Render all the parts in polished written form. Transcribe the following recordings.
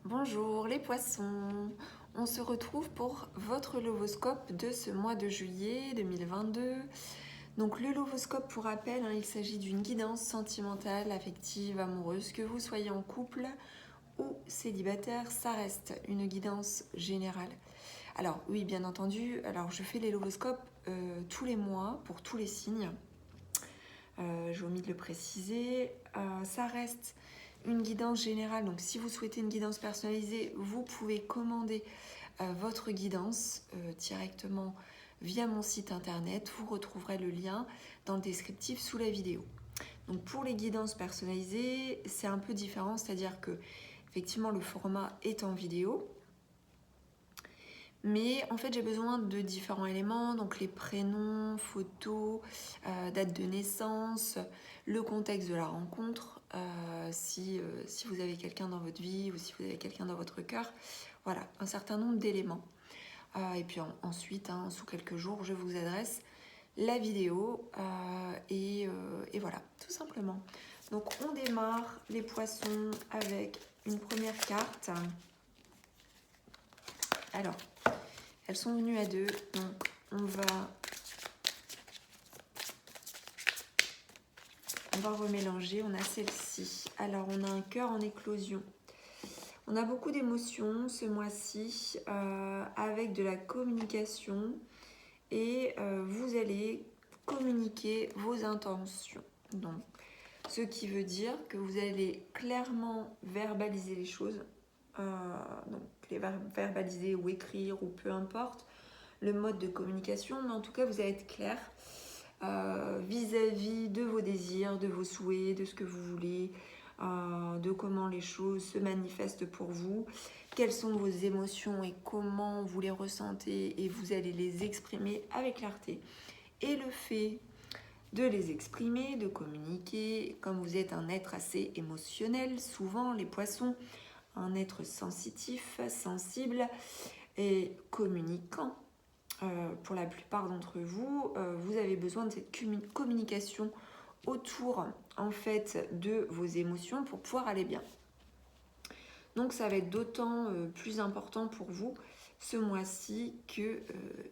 Bonjour les poissons, on se retrouve pour votre lovoscope de ce mois de juillet 2022. Donc le lovoscope, pour rappel, il s'agit d'une guidance sentimentale, affective, amoureuse, que vous soyez en couple ou célibataire, ça reste une guidance générale. Alors oui, bien entendu, alors je fais les lovoscopes tous les mois pour tous les signes. J'ai omis de le préciser. Ça reste une guidance générale, donc si vous souhaitez une guidance personnalisée, vous pouvez commander votre guidance directement via mon site internet. Vous retrouverez le lien dans le descriptif sous la vidéo. Donc pour les guidances personnalisées, c'est un peu différent, c'est-à-dire que effectivement le format est en vidéo, mais en fait j'ai besoin de différents éléments, donc les prénoms, photos, date de naissance, le contexte de la rencontre, si vous avez quelqu'un dans votre vie ou si vous avez quelqu'un dans votre cœur, voilà, un certain nombre d'éléments. Et puis ensuite, sous quelques jours, je vous adresse la vidéo et voilà, tout simplement. Donc on démarre les poissons avec une première carte. Alors, elles sont venues à deux, donc on va remélanger. On a celle-ci. Alors, on a un cœur en éclosion. On a beaucoup d'émotions ce mois-ci avec de la communication et vous allez communiquer vos intentions. Donc, ce qui veut dire que vous allez clairement verbaliser les choses. Donc, les verbaliser ou écrire ou peu importe le mode de communication, mais en tout cas, vous allez être clair vis-à-vis de vos désirs, de vos souhaits, de ce que vous voulez, de comment les choses se manifestent pour vous, quelles sont vos émotions et comment vous les ressentez, et vous allez les exprimer avec clarté. Et le fait de les exprimer, de communiquer, comme vous êtes un être assez émotionnel, souvent les poissons, un être sensitif, sensible et communicant, pour la plupart d'entre vous, vous avez besoin de cette communication autour en fait de vos émotions pour pouvoir aller bien. Donc ça va être d'autant plus important pour vous ce mois-ci que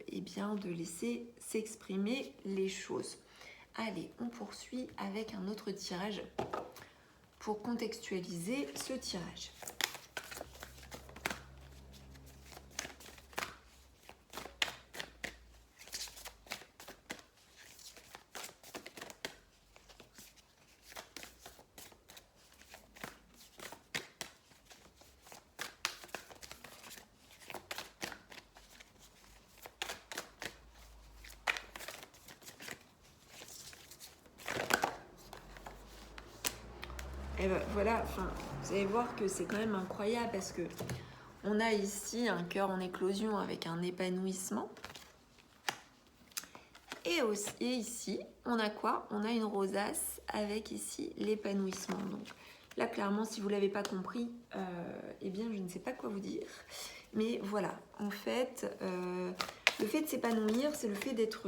eh bien, de laisser s'exprimer les choses. Allez, on poursuit avec un autre tirage pour contextualiser ce tirage. Et ben voilà, vous allez voir que c'est quand même incroyable parce que on a ici un cœur en éclosion avec un épanouissement. Et ici, on a quoi? On a une rosace avec ici l'épanouissement. Donc là, clairement, si vous ne l'avez pas compris, eh bien, je ne sais pas quoi vous dire. Mais voilà, en fait, le fait de s'épanouir, c'est le fait d'être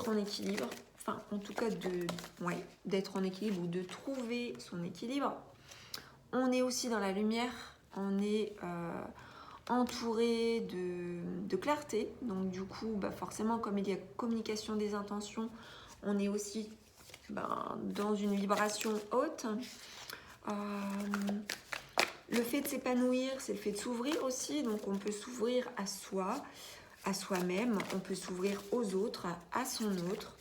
en équilibre. Enfin, en tout cas, d'être en équilibre ou de trouver son équilibre. On est aussi dans la lumière, on est entouré de clarté. Donc du coup, forcément, comme il y a communication des intentions, on est aussi dans une vibration haute. Le fait de s'épanouir, c'est le fait de s'ouvrir aussi. Donc on peut s'ouvrir à soi, à soi-même. On peut s'ouvrir aux autres, à son autre.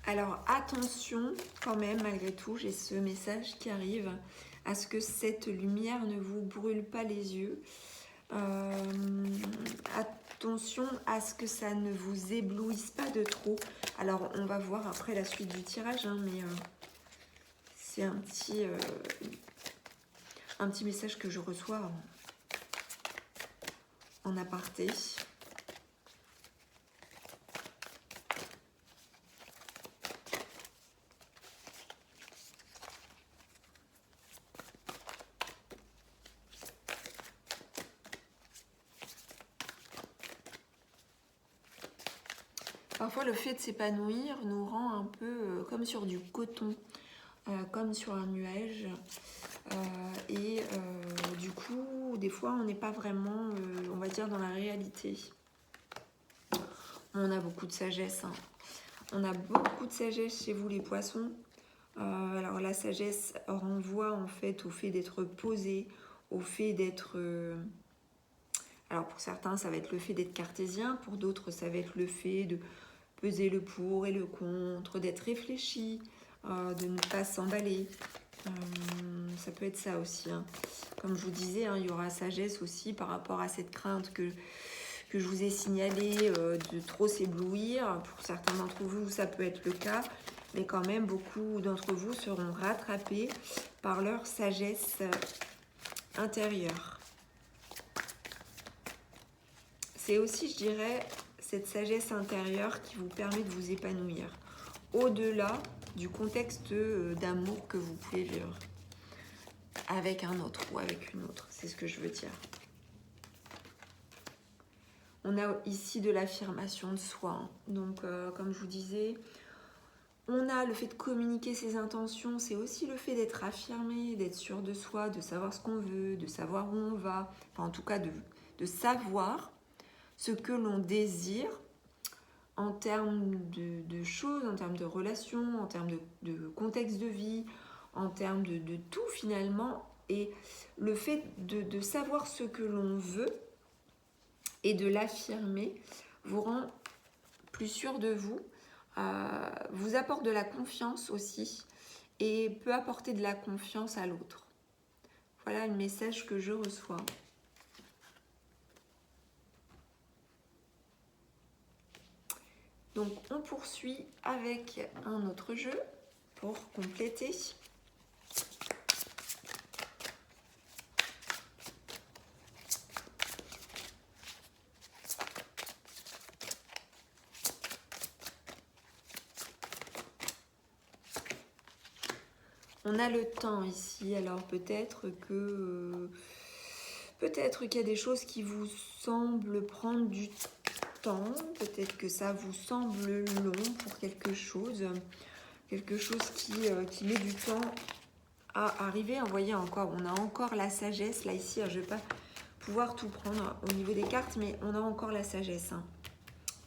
Alors attention quand même, malgré tout, j'ai ce message qui arrive, à ce que cette lumière ne vous brûle pas les yeux. Attention à ce que ça ne vous éblouisse pas de trop. Alors on va voir après la suite du tirage, mais c'est un petit message que je reçois en aparté. Parfois, le fait de s'épanouir nous rend un peu comme sur du coton, comme sur un nuage. Du coup, des fois, on n'est pas vraiment, on va dire, dans la réalité. On a beaucoup de sagesse. Hein. On a beaucoup de sagesse chez vous, les poissons. Alors, la sagesse renvoie en fait au fait d'être posé, au fait d'être... alors, pour certains, ça va être le fait d'être cartésien. Pour d'autres, ça va être le fait de peser le pour et le contre, d'être réfléchi, de ne pas s'emballer. Ça peut être ça aussi. Hein. Comme je vous disais, hein, il y aura sagesse aussi par rapport à cette crainte que je vous ai signalée de trop s'éblouir. Pour certains d'entre vous, ça peut être le cas. Mais quand même, beaucoup d'entre vous seront rattrapés par leur sagesse intérieure. C'est aussi, je dirais, cette sagesse intérieure qui vous permet de vous épanouir. Au-delà du contexte d'amour que vous pouvez vivre avec un autre ou avec une autre, c'est ce que je veux dire. On a ici de l'affirmation de soi. Hein. Donc, comme je vous disais, on a le fait de communiquer ses intentions, c'est aussi le fait d'être affirmé, d'être sûr de soi, de savoir ce qu'on veut, de savoir où on va, enfin en tout cas de savoir ce que l'on désire en termes de choses, en termes de relations, en termes de contexte de vie, en termes de tout finalement. Et le fait de savoir ce que l'on veut et de l'affirmer vous rend plus sûr de vous, vous apporte de la confiance aussi et peut apporter de la confiance à l'autre. Voilà le message que je reçois. Donc on poursuit avec un autre jeu pour compléter. On a le temps ici, alors peut-être qu'il y a des choses qui vous semblent prendre du temps, peut-être que ça vous semble long pour quelque chose qui met du temps à arriver. Vous voyez encore, on a encore la sagesse, là ici, je ne vais pas pouvoir tout prendre au niveau des cartes, mais on a encore la sagesse. Hein.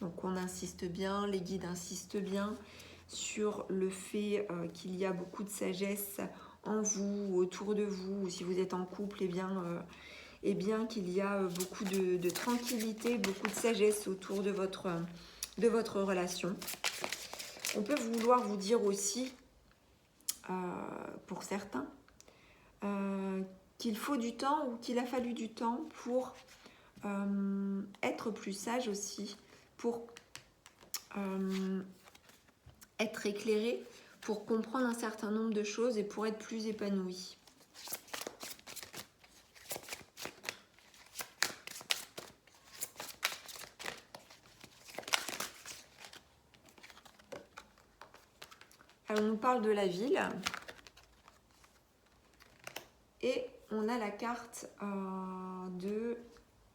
Donc on insiste bien, les guides insistent bien sur le fait qu'il y a beaucoup de sagesse en vous, autour de vous, ou si vous êtes en couple, et bien qu'il y a beaucoup de tranquillité, beaucoup de sagesse autour de votre relation. On peut vouloir vous dire aussi, pour certains, qu'il faut du temps ou qu'il a fallu du temps pour être plus sage aussi, pour être éclairé, pour comprendre un certain nombre de choses et pour être plus épanoui. Alors, on nous parle de la ville et on a la carte de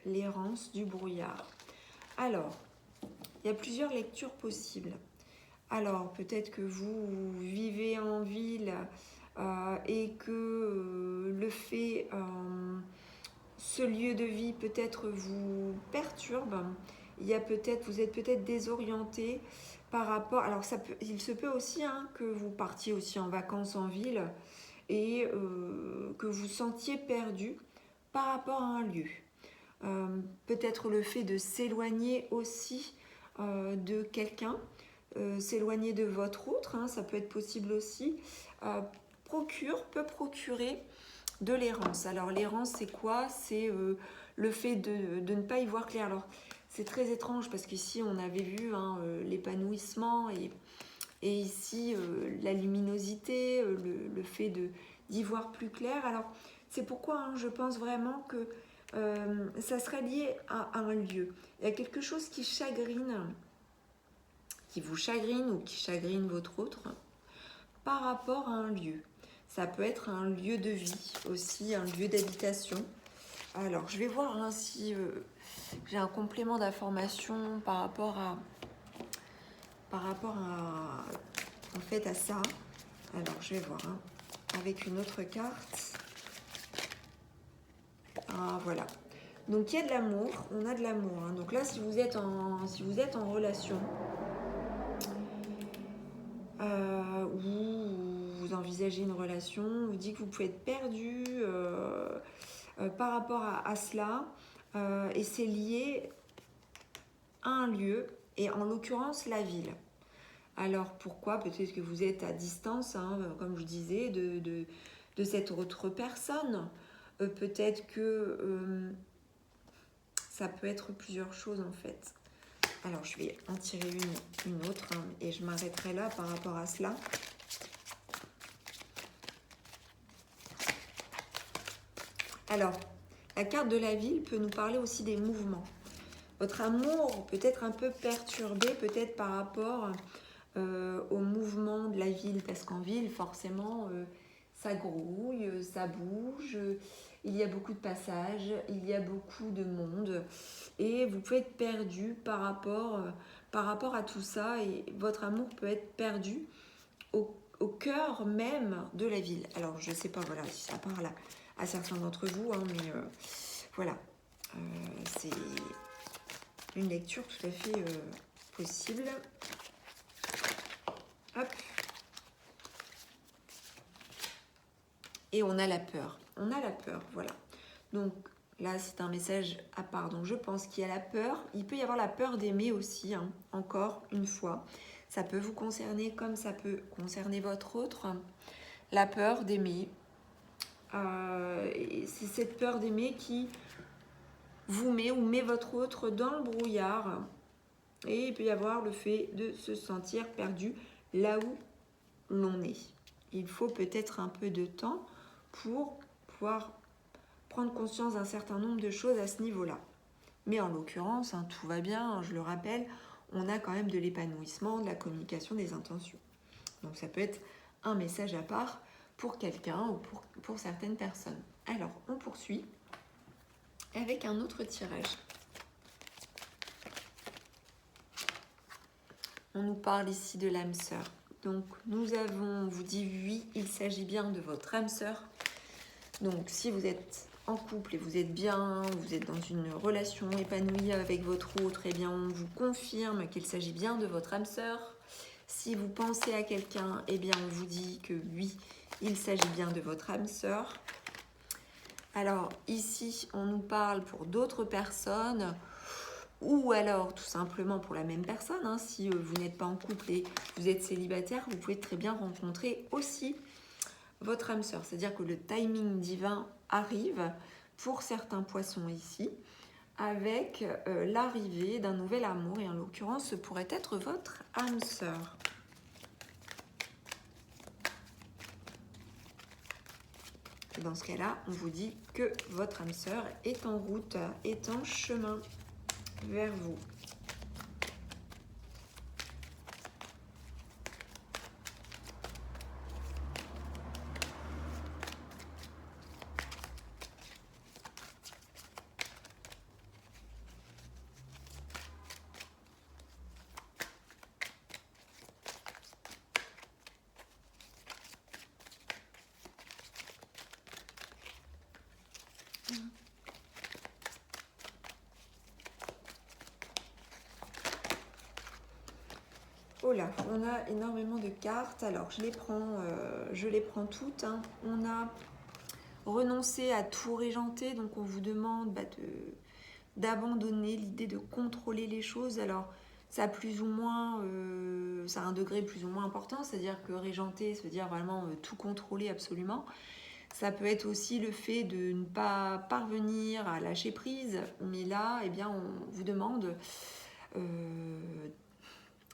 l'errance du brouillard. Alors, il y a plusieurs lectures possibles. Alors, peut-être que vous vivez en ville et que le fait, ce lieu de vie peut-être vous perturbe. Vous êtes peut-être désorienté par rapport... Alors, il se peut aussi que vous partiez aussi en vacances en ville et que vous sentiez perdu par rapport à un lieu. Peut-être le fait de s'éloigner aussi de quelqu'un, s'éloigner de votre autre, ça peut être possible aussi, peut procurer de l'errance. Alors l'errance, c'est quoi? C'est le fait de ne pas y voir clair. Alors c'est très étrange parce qu'ici on avait vu l'épanouissement et ici la luminosité, le fait d'y voir plus clair. Alors c'est pourquoi je pense vraiment que ça serait lié à un lieu. Il y a quelque chose qui vous chagrine ou qui chagrine votre autre par rapport à un lieu. Ça peut être un lieu de vie aussi, un lieu d'habitation. Alors, je vais voir si j'ai un complément d'information par rapport par rapport en fait, à ça. Alors, je vais voir, hein, avec une autre carte. Ah, voilà. Donc, il y a de l'amour, on a de l'amour. Hein. Donc là, si vous êtes en relation, ou vous envisagez une relation, vous dites que vous pouvez être perdu par rapport à cela. Et c'est lié à un lieu, et en l'occurrence, la ville. Alors pourquoi? Peut-être que vous êtes à distance, hein, comme je disais, de cette autre personne. Peut-être que ça peut être plusieurs choses en fait. Alors je vais en tirer une autre, hein, et je m'arrêterai là par rapport à cela. Alors, la carte de la ville peut nous parler aussi des mouvements. Votre amour peut être un peu perturbé, peut-être par rapport au mouvement de la ville, parce qu'en ville, forcément, ça grouille, ça bouge, il y a beaucoup de passages, il y a beaucoup de monde, et vous pouvez être perdu par rapport à tout ça, et votre amour peut être perdu au cœur même de la ville. Alors, je ne sais pas, voilà, si ça parle à certains d'entre vous, hein, mais voilà, c'est une lecture tout à fait possible. Hop. Et on a la peur. On a la peur, voilà. Donc là, c'est un message à part. Donc je pense qu'il y a la peur. Il peut y avoir la peur d'aimer aussi, hein, encore une fois. Ça peut vous concerner comme ça peut concerner votre autre. La peur d'aimer. C'est cette peur d'aimer qui vous met ou met votre autre dans le brouillard. Et il peut y avoir le fait de se sentir perdu là où l'on est. Il faut peut-être un peu de temps pour pouvoir prendre conscience d'un certain nombre de choses à ce niveau-là. Mais en l'occurrence, hein, tout va bien, je le rappelle, on a quand même de l'épanouissement, de la communication, des intentions. Donc ça peut être un message à part pour quelqu'un ou pour certaines personnes. Alors, on poursuit avec un autre tirage. On nous parle ici de l'âme sœur. Donc, nous avons, vous dit oui, il s'agit bien de votre âme sœur. Donc, si vous êtes en couple et vous êtes bien, vous êtes dans une relation épanouie avec votre autre, eh bien, on vous confirme qu'il s'agit bien de votre âme sœur. Si vous pensez à quelqu'un, eh bien, on vous dit que oui, il s'agit bien de votre âme sœur. Alors, ici, on nous parle pour d'autres personnes, ou alors tout simplement pour la même personne, hein. Si vous n'êtes pas en couple et vous êtes célibataire, vous pouvez très bien rencontrer aussi votre âme sœur. C'est-à-dire que le timing divin arrive pour certains poissons ici, avec l'arrivée d'un nouvel amour, et en l'occurrence, ce pourrait être votre âme sœur. Et dans ce cas-là, on vous dit que votre âme sœur est en route, est en chemin vers vous. Oh là, on a énormément de cartes. Alors, je les prends toutes, hein. On a renoncé à tout régenter, donc on vous demande d'abandonner l'idée de contrôler les choses. Alors, ça a plus ou moins, ça a un degré plus ou moins important, c'est-à-dire que régenter, ça veut dire vraiment tout contrôler absolument. Ça peut être aussi le fait de ne pas parvenir à lâcher prise, mais là, eh bien, on vous demande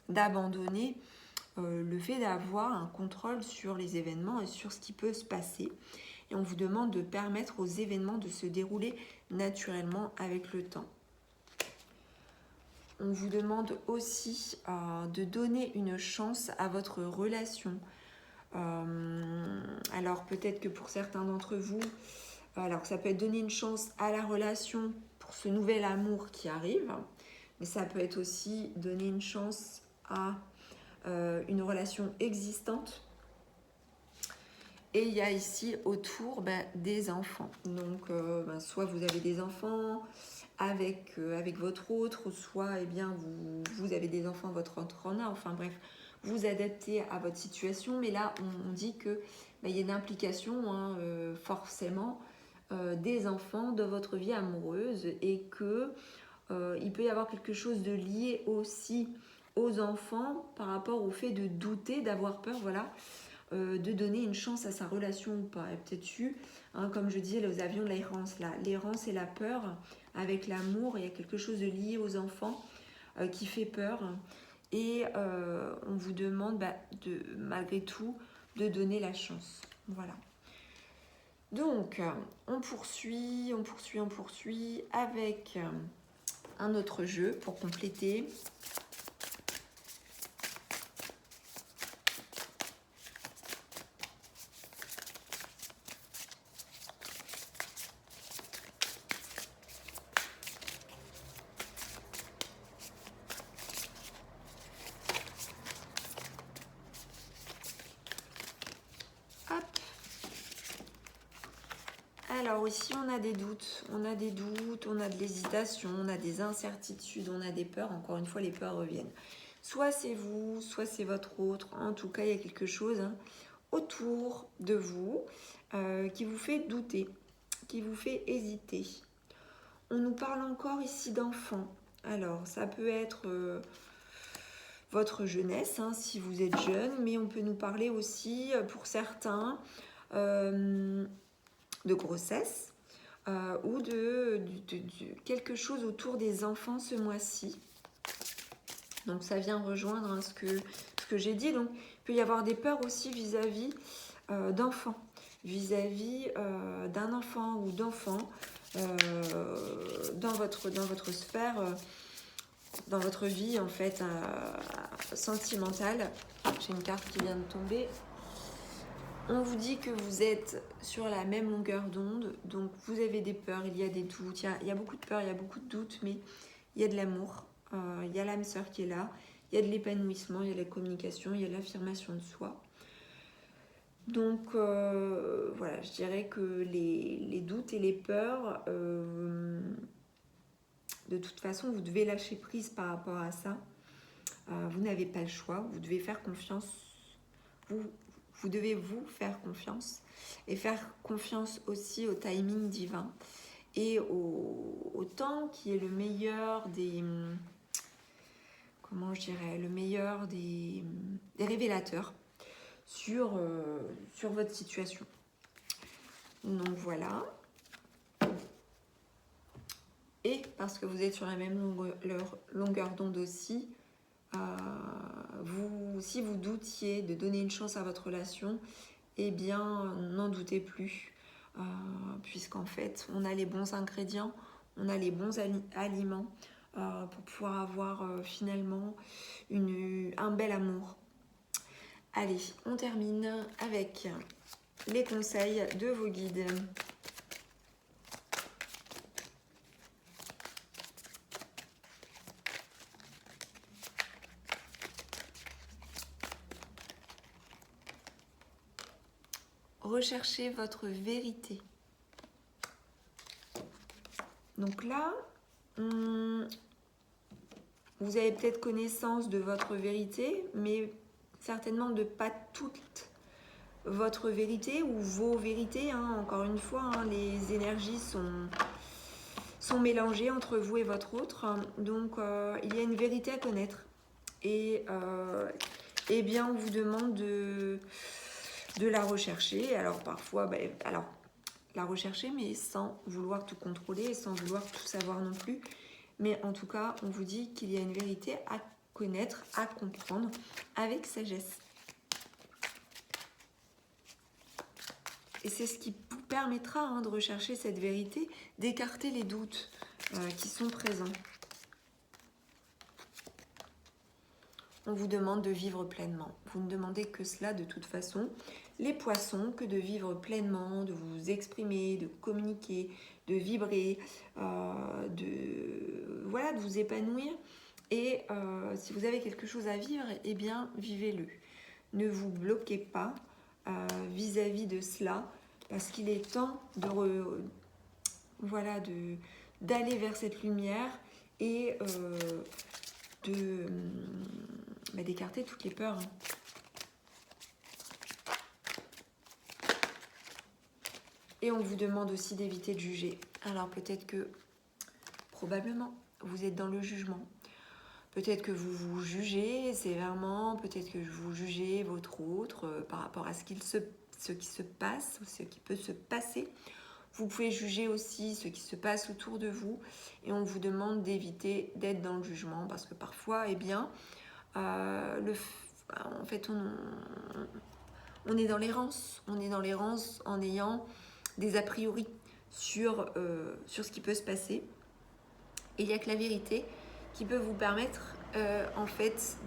d'abandonner le fait d'avoir un contrôle sur les événements et sur ce qui peut se passer. Et on vous demande de permettre aux événements de se dérouler naturellement avec le temps. On vous demande aussi de donner une chance à votre relation. Alors peut-être que pour certains d'entre vous, alors ça peut être donner une chance à la relation pour ce nouvel amour qui arrive, mais ça peut être aussi donner une chance à une relation existante. Et il y a ici autour des enfants. Donc, soit vous avez des enfants avec votre autre, soit vous avez des enfants, votre autre en a. Enfin bref, vous adaptez à votre situation. Mais là, on dit que il y a une implication forcément des enfants dans votre vie amoureuse et que il peut y avoir quelque chose de lié aussi aux enfants par rapport au fait de douter, d'avoir peur, voilà. De donner une chance à sa relation ou pas. Il y a peut-être eu, comme je disais, nous avions l'errance là. L'errance et la peur avec l'amour, il y a quelque chose de lié aux enfants qui fait peur. Et on vous demande malgré tout de donner la chance. Voilà. Donc, on poursuit avec un autre jeu pour compléter. Alors ici on a des doutes, on a de l'hésitation, on a des incertitudes, on a des peurs. Encore une fois, les peurs reviennent. Soit c'est vous, soit c'est votre autre. En tout cas, il y a quelque chose autour de vous qui vous fait douter, qui vous fait hésiter. On nous parle encore ici d'enfants. Alors ça peut être votre jeunesse, si vous êtes jeune, mais on peut nous parler aussi pour certains de grossesse ou de quelque chose autour des enfants ce mois-ci. Donc ça vient rejoindre ce que j'ai dit. Donc il peut y avoir des peurs aussi vis-à-vis d'enfants, vis-à-vis d'un enfant ou d'enfants dans votre sphère, dans votre vie en fait sentimentale. J'ai une carte qui vient de tomber. On vous dit que vous êtes sur la même longueur d'onde, donc vous avez des peurs, il y a des doutes, il y a beaucoup de peurs, il y a beaucoup de doutes, mais il y a de l'amour, il y a l'âme sœur qui est là, il y a de l'épanouissement, il y a de la communication, il y a de l'affirmation de soi. Donc voilà, je dirais que les doutes et les peurs, de toute façon, vous devez lâcher prise par rapport à ça. Vous n'avez pas le choix, vous devez faire confiance. Vous devez vous faire confiance et faire confiance aussi au timing divin et au temps qui est le meilleur des, comment je dirais, le meilleur des révélateurs sur votre situation. Donc voilà. Et parce que vous êtes sur la même longueur d'onde aussi, si vous doutiez de donner une chance à votre relation, eh bien n'en doutez plus, puisqu'en fait on a les bons ingrédients, on a les bons aliments pour pouvoir avoir finalement un bel amour. Allez, on termine avec les conseils de vos guides. Recherchez votre vérité. Donc là, vous avez peut-être connaissance de votre vérité, mais certainement de pas toute votre vérité ou vos vérités. Encore une fois, les énergies sont mélangées entre vous et votre autre. Donc, il y a une vérité à connaître. Et eh bien, on vous demande de la rechercher. Alors parfois, la rechercher, mais sans vouloir tout contrôler et sans vouloir tout savoir non plus. Mais en tout cas, on vous dit qu'il y a une vérité à connaître, à comprendre avec sagesse. Et c'est ce qui vous permettra de rechercher cette vérité, d'écarter les doutes qui sont présents. On vous demande de vivre pleinement. Vous ne demandez que cela de toute façon. Les poissons, que de vivre pleinement, de vous exprimer, de communiquer, de vibrer, de vous épanouir Et si vous avez quelque chose à vivre, eh bien, vivez-le. Ne vous bloquez pas vis-à-vis de cela, parce qu'il est temps d'aller vers cette lumière et d'écarter toutes les peurs. Et on vous demande aussi d'éviter de juger. Alors peut-être que, probablement, vous êtes dans le jugement. Peut-être que vous vous jugez sévèrement, peut-être que vous jugez votre autre par rapport à ce qui se passe ou ce qui peut se passer. Vous pouvez juger aussi ce qui se passe autour de vous et on vous demande d'éviter d'être dans le jugement parce que parfois, eh bien, en fait, on est dans l'errance. On est dans l'errance en ayant des a priori sur ce qui peut se passer. Et il n'y a que la vérité qui peut vous permettre en fait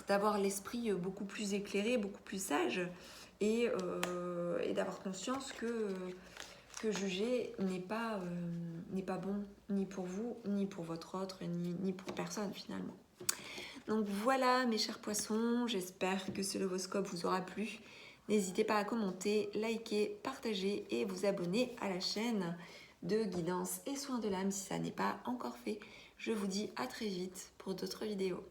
d'avoir l'esprit beaucoup plus éclairé, beaucoup plus sage et d'avoir conscience que juger n'est pas bon ni pour vous, ni pour votre autre, ni pour personne finalement. Donc voilà mes chers poissons, j'espère que ce Lovoscope vous aura plu. N'hésitez pas à commenter, liker, partager et vous abonner à la chaîne de guidance et soins de l'âme si ça n'est pas encore fait. Je vous dis à très vite pour d'autres vidéos.